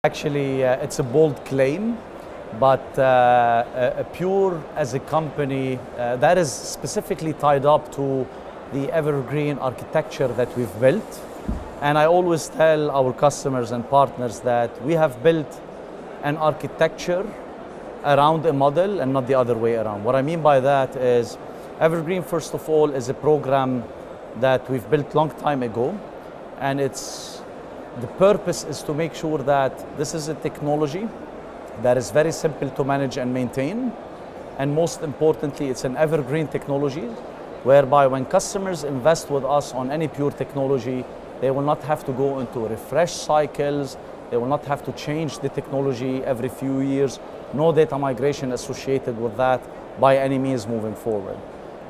Actually, it's a bold claim, but Pure as a company that is specifically tied up to the evergreen architecture that we've built. And I always tell our customers and partners that we have built an architecture around a model and not the other way around. What I mean by that is Evergreen, first of all, is a program that we've built long time ago, and the purpose is to make sure that this is a technology that is very simple to manage and maintain, and most importantly, it's an evergreen technology whereby when customers invest with us on any Pure technology, they will not have to go into refresh cycles, they will not have to change the technology every few years, no data migration associated with that by any means moving forward.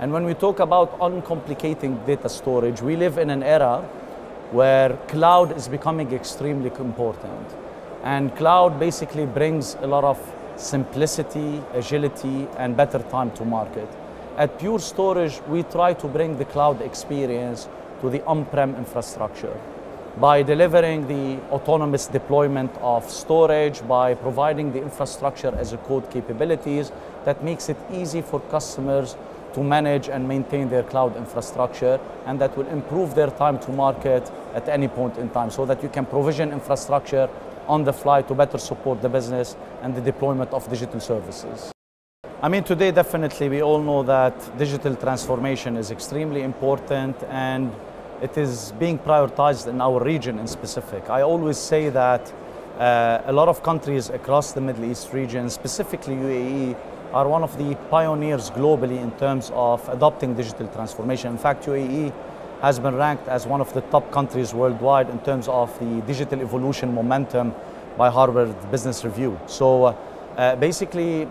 And when we talk about uncomplicating data storage, we live in an era where cloud is becoming extremely important. And cloud basically brings a lot of simplicity, agility, and better time to market. At Pure Storage, we try to bring the cloud experience to the on-prem infrastructure by delivering the autonomous deployment of storage, by providing the infrastructure as a code capabilities that makes it easy for customers to manage and maintain their cloud infrastructure, and that will improve their time to market at any point in time, so that you can provision infrastructure on the fly to better support the business and the deployment of digital services. I mean, today definitely we all know that digital transformation is extremely important, and it is being prioritized in our region in specific. I always say that a lot of countries across the Middle East region, specifically UAE, are one of the pioneers globally in terms of adopting digital transformation. In fact, UAE has been ranked as one of the top countries worldwide in terms of the digital evolution momentum by Harvard Business Review. So basically,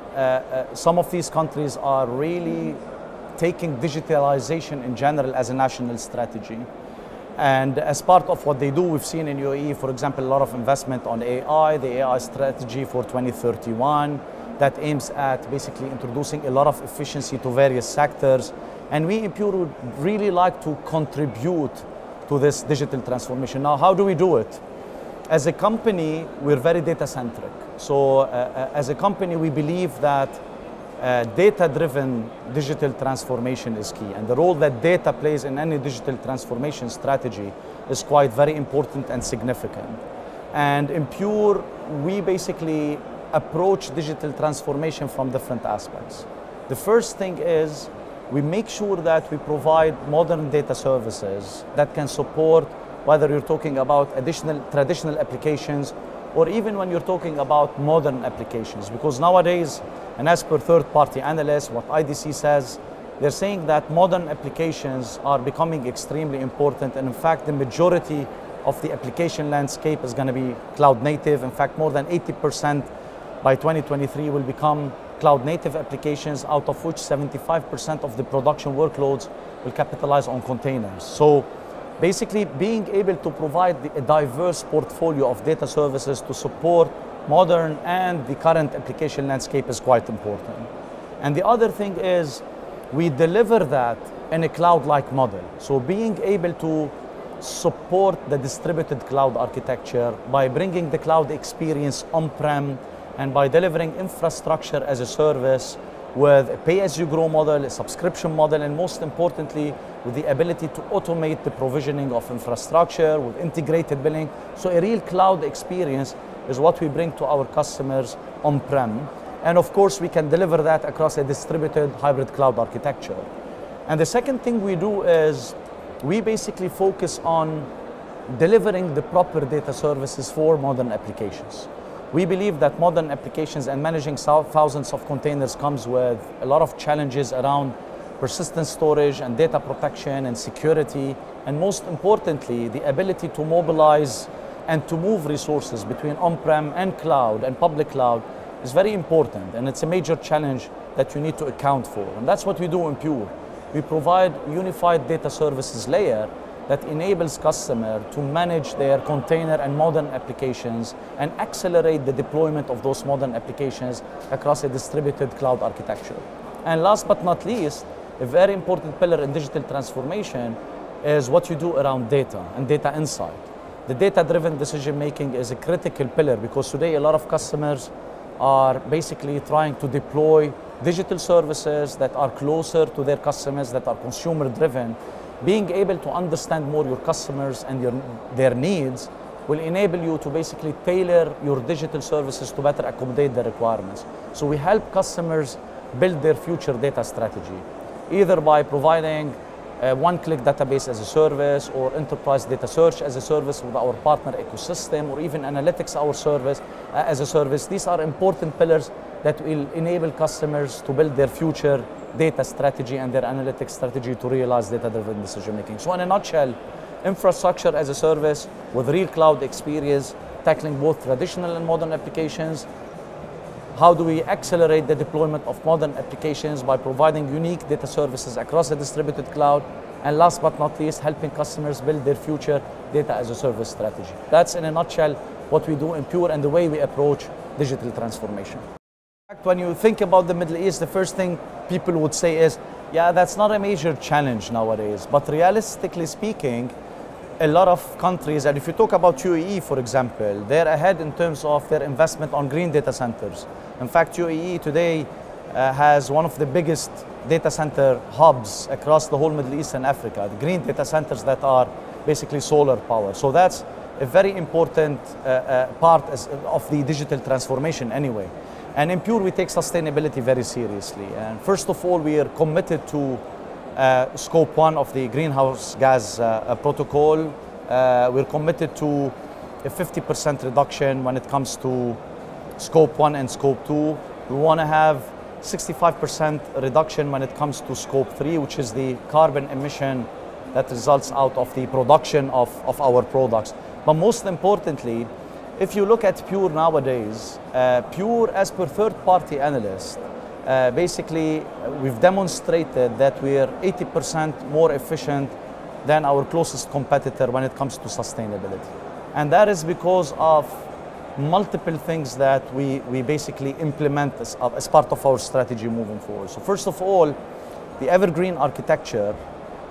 some of these countries are really taking digitalization in general as a national strategy. And as part of what they do, we've seen in UAE, for example, a lot of investment on AI, the AI strategy for 2031, that aims at basically introducing a lot of efficiency to various sectors. And we in Pure would really like to contribute to this digital transformation. Now, how do we do it? As a company, we're very data-centric. So as a company, we believe that data-driven digital transformation is key. And the role that data plays in any digital transformation strategy is quite very important and significant. And in Pure, we basically approach digital transformation from different aspects. The first thing is we make sure that we provide modern data services that can support whether you're talking about traditional applications or even when you're talking about modern applications. Because nowadays, and as per third-party analysts, what IDC says, they're saying that modern applications are becoming extremely important, and in fact the majority of the application landscape is going to be cloud native. In fact, more than 80% by 2023 will become cloud native applications, out of which 75% of the production workloads will capitalize on containers. So basically being able to provide a diverse portfolio of data services to support modern and the current application landscape is quite important. And the other thing is we deliver that in a cloud-like model. So being able to support the distributed cloud architecture by bringing the cloud experience on-prem and by delivering infrastructure as a service with a pay-as-you-grow model, a subscription model, and most importantly, with the ability to automate the provisioning of infrastructure with integrated billing. So a real cloud experience is what we bring to our customers on-prem. And of course, we can deliver that across a distributed hybrid cloud architecture. And the second thing we do is we basically focus on delivering the proper data services for modern applications. We believe that modern applications and managing thousands of containers comes with a lot of challenges around persistent storage and data protection and security, and most importantly, the ability to mobilize and to move resources between on-prem and cloud and public cloud is very important, and it's a major challenge that you need to account for. And that's what we do in Pure. We provide unified data services layer that enables customers to manage their container and modern applications and accelerate the deployment of those modern applications across a distributed cloud architecture. And last but not least, a very important pillar in digital transformation is what you do around data and data insight. the data-driven decision-making is a critical pillar, because today a lot of customers are basically trying to deploy digital services that are closer to their customers, that are consumer-driven. Being able to understand more your customers and their needs will enable you to basically tailor your digital services to better accommodate their requirements. So we help customers build their future data strategy, either by providing a one-click database as a service, or enterprise data search as a service with our partner ecosystem, or even analytics as a service. These are important pillars that will enable customers to build their future data strategy and their analytics strategy to realize data-driven decision-making. So in a nutshell, infrastructure as a service with real cloud experience, tackling both traditional and modern applications. How do we accelerate the deployment of modern applications by providing unique data services across the distributed cloud? And last but not least, helping customers build their future data as a service strategy. That's in a nutshell what we do in Pure and the way we approach digital transformation. When you think about the Middle East, the first thing people would say is, yeah, that's not a major challenge nowadays. But realistically speaking, a lot of countries, and if you talk about UAE, for example, they're ahead in terms of their investment on green data centers. In fact, UAE today has one of the biggest data center hubs across the whole Middle East and Africa, the green data centers that are basically solar power. So that's a very important part of the digital transformation anyway. And in Pure, we take sustainability very seriously. And first of all, we are committed to Scope 1 of the greenhouse gas protocol. We're committed to a 50% reduction when it comes to Scope 1 and Scope 2. We want to have 65% reduction when it comes to Scope 3, which is the carbon emission that results out of the production of our products. But most importantly, if you look at Pure nowadays, Pure, as per third-party analysts, basically we've demonstrated that we are 80% more efficient than our closest competitor when it comes to sustainability. And that is because of multiple things that we basically implement as part of our strategy moving forward. So first of all, the evergreen architecture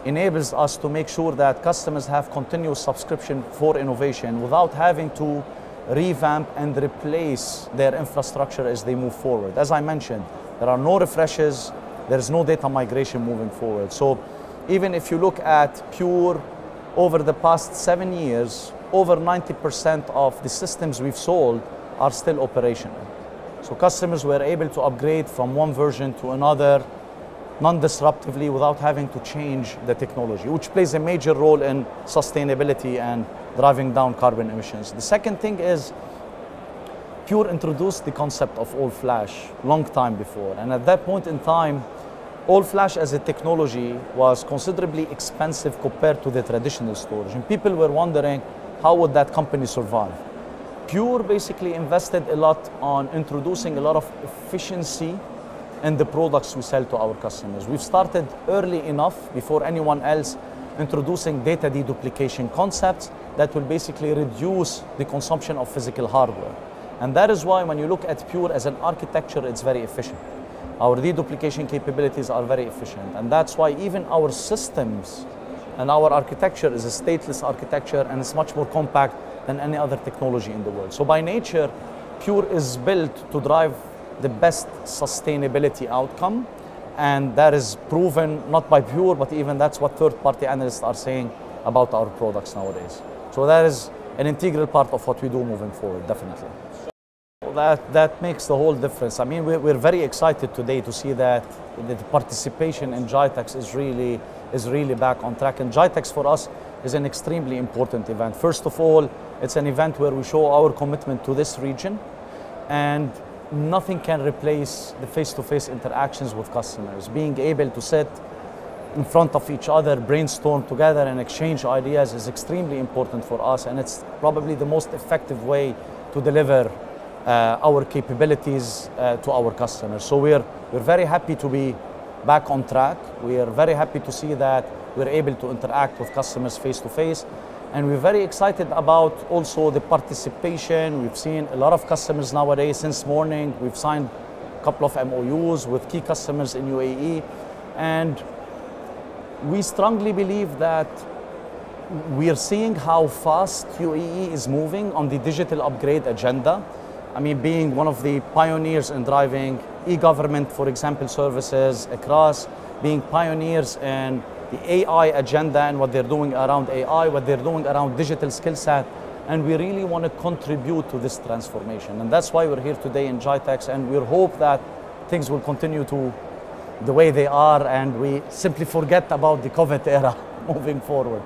enables us to make sure that customers have continuous subscription for innovation without having to revamp and replace their infrastructure as they move forward. As I mentioned, there are no refreshes, there is no data migration moving forward. So even if you look at Pure over the past 7 years, over 90% of the systems we've sold are still operational. So customers were able to upgrade from one version to another non-disruptively without having to change the technology, which plays a major role in sustainability and driving down carbon emissions. The second thing is Pure introduced the concept of all-flash long time before. And at that point in time, all-flash as a technology was considerably expensive compared to the traditional storage. And people were wondering, how would that company survive? Pure basically invested a lot on introducing a lot of efficiency in the products we sell to our customers. We've started early enough, before anyone else, introducing data deduplication concepts that will basically reduce the consumption of physical hardware. And that is why when you look at Pure as an architecture, it's very efficient. Our deduplication capabilities are very efficient. And that's why even our systems and our architecture is a stateless architecture, and it's much more compact than any other technology in the world. So by nature, Pure is built to drive the best sustainability outcome, and that is proven not by Pure, but even that's what third-party analysts are saying about our products nowadays. So that is an integral part of what we do moving forward, definitely. That makes the whole difference. I mean, we're very excited today to see that the participation in GITEX is really back on track. And GITEX for us is an extremely important event. First of all, it's an event where we show our commitment to this region, and nothing can replace the face-to-face interactions with customers. Being able to sit in front of each other, brainstorm together and exchange ideas is extremely important for us, and it's probably the most effective way to deliver our capabilities to our customers. So we're very happy to be back on track. We are very happy to see that we're able to interact with customers face-to-face. And we're very excited about also the participation. We've seen a lot of customers nowadays. Since morning, we've signed a couple of MOUs with key customers in UAE. And we strongly believe that we are seeing how fast UAE is moving on the digital upgrade agenda. I mean, being one of the pioneers in driving e-government, for example, services across, being pioneers in the AI agenda and what they're doing around AI, what they're doing around digital skill set. And we really want to contribute to this transformation. And that's why we're here today in GITEX, and we hope that things will continue to the way they are, and we simply forget about the COVID era moving forward.